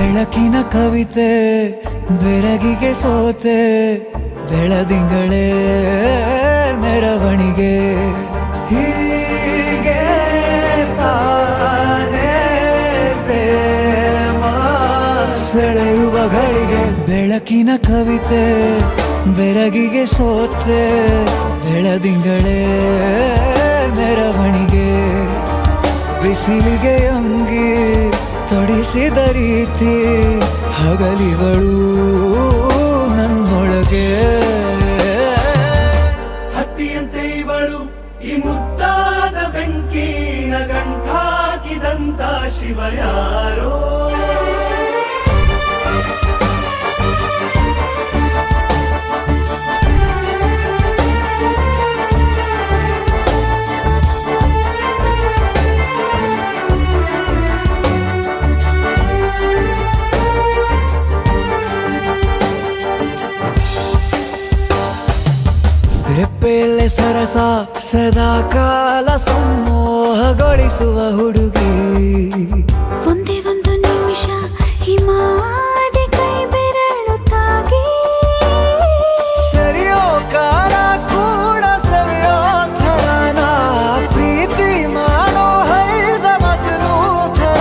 ಬೆಳಕಿನ ಕವಿತೆ ಬೆರಗಿಗೆ ಸೋತೆ ಬೆಳದಿಂಗಳೇ ಮೆರವಣಿಗೆ ಹೀಗೆ ತಾನೇ ಪ್ರೇಮ ಸೆಳೆಯುವ ಗಳಿಗೆ ಬೆಳಕಿನ ಕವಿತೆ ಬೆರಗಿಗೆ ಸೋತೆ ಬೆಳದಿಂಗಳೇ ಮೆರವಣಿಗೆ ಬಿಸಿಲಿಗೆ ಅಂಗಿ ತೊಡಿಸಿದ ರೀತಿ ಹಗಲಿಗಳು ನನ್ನೊಳಗೆ ಹತ್ತಿಯಂತೆ ಇವಳು ಈ ಮುದ್ದಾದ ಬೆಂಕಿನ ಗಂಟಾಕಿದಂತ ಶಿವ ಯಾರೋ ರೆಪ್ಪೆಯಲ್ಲೇ ಸರಸ ಸದಾ ಕಾಲ ಸಂಮೋಹಗೊಳಿಸುವ ಹುಡುಗಿ ಒಂದೇ ಒಂದು ನಿಮಿಷ ಹಿಮಾದಿ ಕೈ ಬೆರಳು ತಾಗಿ ಸರಿಯೋ ಕಾಲ ಕೂಡ ಸವಿಯೋ ಥರನ ಪ್ರೀತಿ ಮಾಡೋ ಹೈದ ಮಜನು ಥರ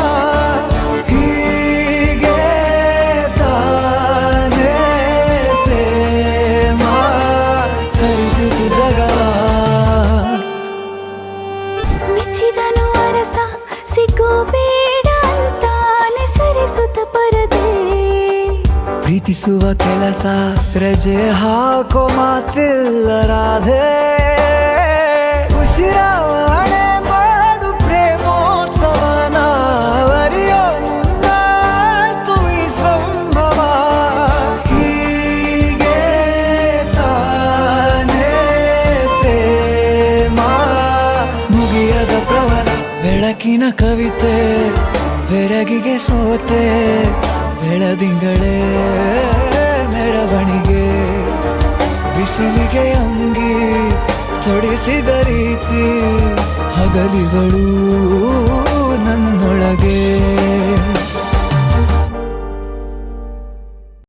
ಹೀಗೆ ತಾನೇ ಪ್ರೇಮ ಸರಿಸಿತು ಜಗ ಮೆಚ್ಚಿದನು ಅರಸ ಸಿಗೋ ಬೇಡ ಅಂತಾನೆ ಸರಿಸುತ್ತ ಪರದೆ ಪ್ರೀತಿಸುವ ಕೆಲಸ ರಜೆ ಹಾಕೋ ಮಾತಿಲ್ಲ ರಾಧೆ ಉಸಿರಾವಣೆ ಮಾಡು ಪ್ರೇಮೋತ್ಸವನ ಅರಿಯೋ ಮುಂದಾಯ್ತು ಈ ಸಂಭವ ಹೀಗೆ ತಾನೇ ಪ್ರೇಮ ಮುಗಿಯದ ಪ್ರವರ ಬೆಳಕಿನ ಕವಿತೆ ಬೆರಗಿಗೆ ಸೋತೆ ಬೆಳದಿಂಗಳೇ ಮೆರವಣಿಗೆ ಬಿಸಿಲಿಗೆ ಅಂಗಿ ತೊಡಿಸಿದ ರೀತಿ ಹಗಲಿಗಳು